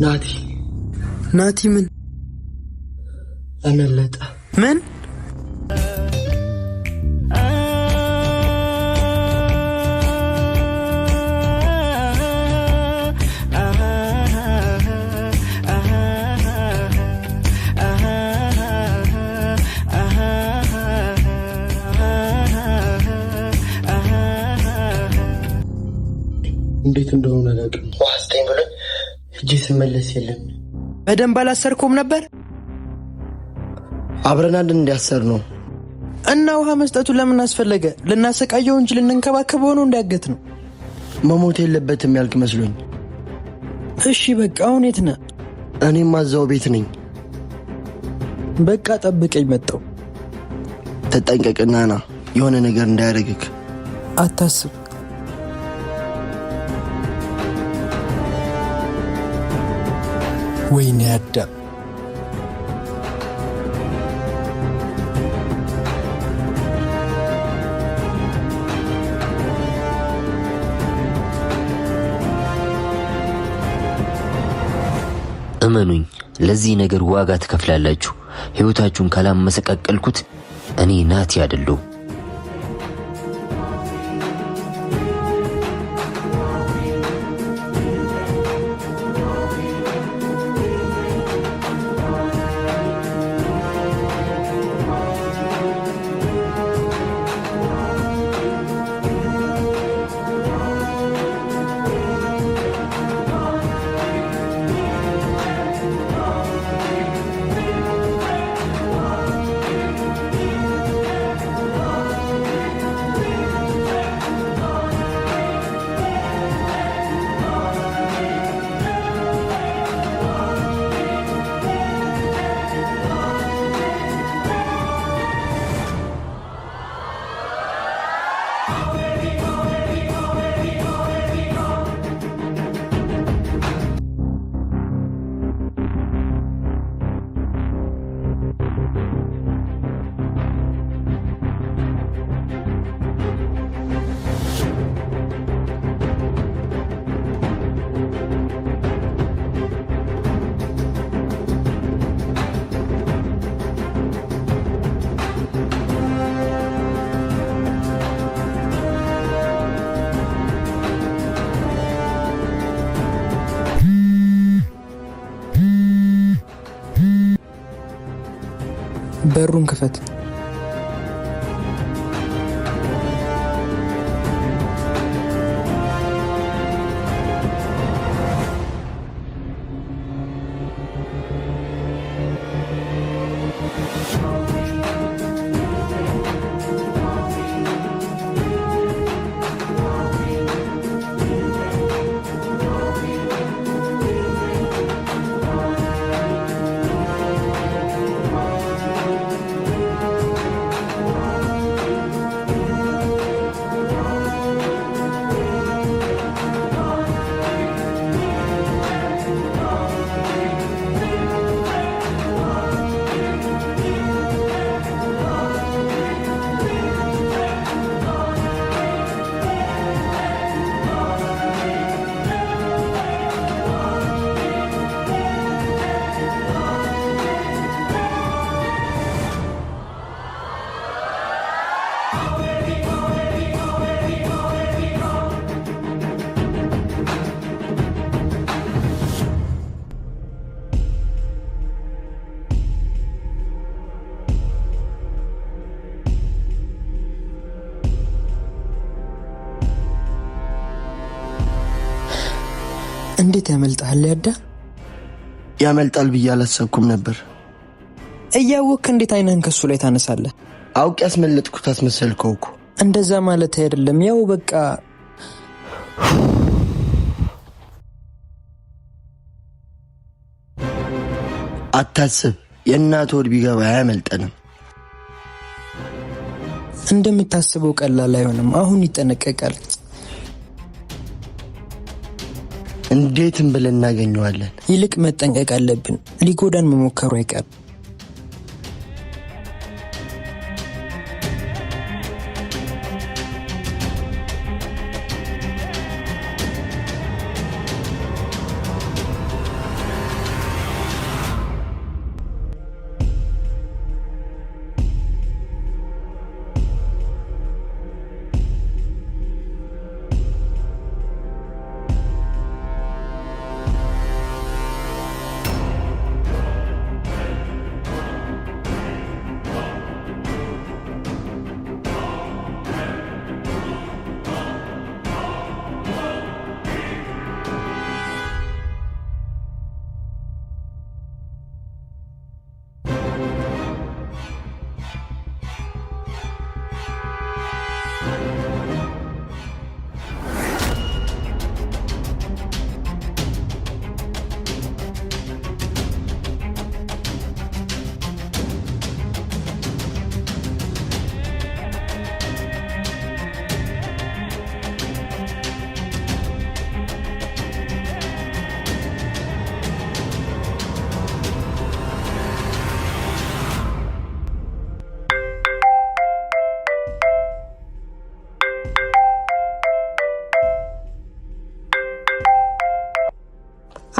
ናቲ ምን አመለጠ? ምን እንዴት እንደሆነ አላውቅም። ዋስጠኝ ብሎ እጄ ስመለስ የለም። በደንብ አላሰርኩም ነበር። አብረን አንድ እንዲያሰር ነው። እና ውሃ መስጠቱ ለምን አስፈለገ? ልናሰቃየው እንጂ ልንንከባከበው ነው? እንዲያገት ነው። መሞት የለበትም ያልክ መስሎኝ። እሺ በቃ አሁን የት ነህ? እኔም አዛው ቤት ነኝ። በቃ ጠብቀኝ፣ መጣሁ። ተጠንቀቅና ና፣ የሆነ ነገር እንዳያደርግክ። አታስብ። ወይኔ አዳም፣ እመኑኝ፣ ለዚህ ነገር ዋጋ ትከፍላላችሁ። ሕይወታችሁን ካላመሰቃቀልኩት እኔ ናቲ አይደለሁም። በሩን ክፈት። እንዴት ያመልጣል? ያመልጣል ብዬ አላሰብኩም ነበር። እያወቅክ እንዴት አይነን ከሱ ላይ ታነሳለህ? አውቅ ያስመለጥኩት አስመሰልከው እኮ። እንደዛ ማለት አይደለም። ያው በቃ አታስብ፣ የእናት ወድ ቢገባ አያመልጠንም። እንደምታስበው ቀላል አይሆንም። አሁን ይጠነቀቃል። እንዴትም ብለን እናገኘዋለን። ይልቅ መጠንቀቅ አለብን። ሊጎዳን መሞከሩ አይቀርም።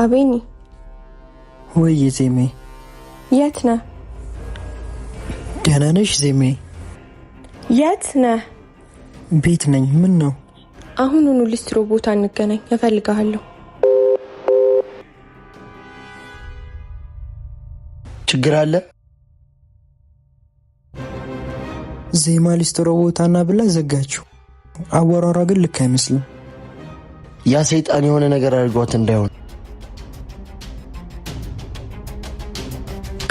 አቤኒ ወይ ዜሜ የት ነህ? ደህና ነሽ ዜሜ? የት ነህ? ቤት ነኝ። ምን ነው? አሁኑኑ ሊስትሮ ቦታ እንገናኝ እፈልግሃለሁ። ችግር አለ? ዜማ ሊስትሮ ቦታና ብላ ዘጋችሁ። አወራሯ ግን ልክ አይመስልም። ያ ሰይጣን የሆነ ነገር አድርጓት እንዳይሆን።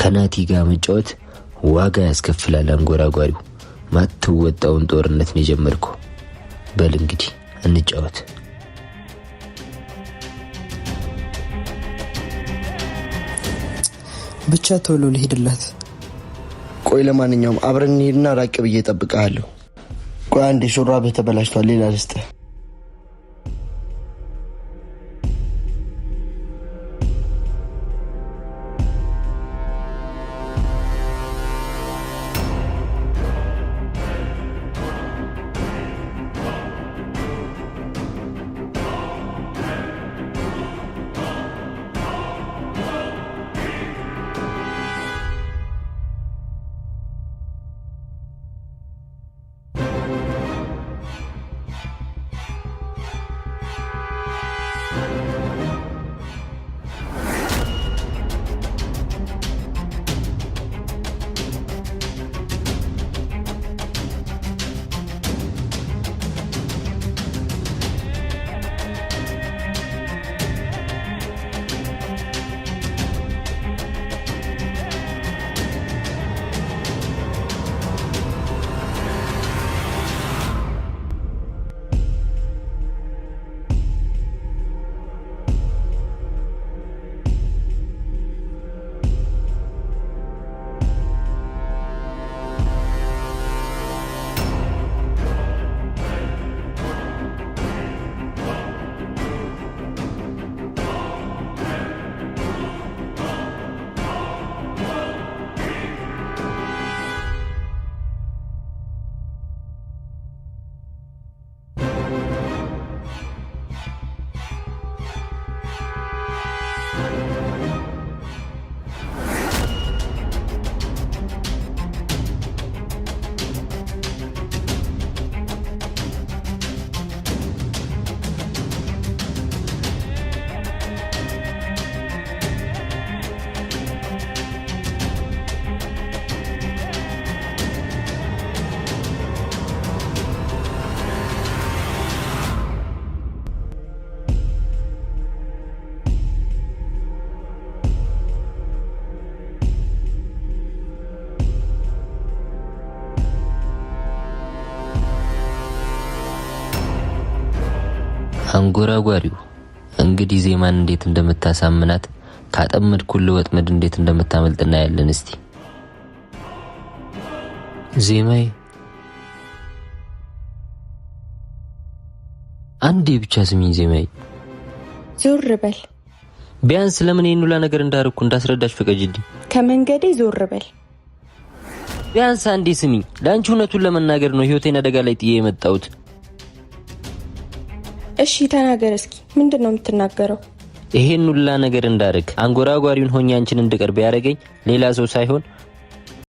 ከናቲ ጋር መጫወት ዋጋ ያስከፍላል። አንጎራጓሪው ማትወጣውን ጦርነት ነው የጀመርከው። በል እንግዲህ እንጫወት። ብቻ ቶሎ ልሄድላት። ቆይ ለማንኛውም አብረን እንሂድና ራቅ ብዬ እጠብቅሃለሁ። ቆይ አንዴ ሹራብህ ተበላሽቷል፣ ሌላ ልስጥህ። አንጎራጓሪው እንግዲህ ዜማን እንዴት እንደምታሳምናት ካጠመድኩል ወጥመድ እንዴት እንደምታመልጥና ያለን እስቲ ዜማዬ አንዴ ብቻ ስሚኝ ዜማዬ። ዞር በል። ቢያንስ ለምን ይሄን ነገር እንዳርኩ እንዳስረዳሽ ፈቀጅልኝ። ከመንገዴ ዞር በል። ቢያንስ አንዴ ስሚኝ። ላንቺ እውነቱን ለመናገር ነው ህይወቴን አደጋ ላይ ጥዬ የመጣሁት። እሺ ተናገር እስኪ ምንድነው የምትናገረው? ይሄን ሁላ ነገር እንዳርክ አንጎራጓሪውን ሆኜ አንቺን እንድቀርብ ያደረገኝ ሌላ ሰው ሳይሆን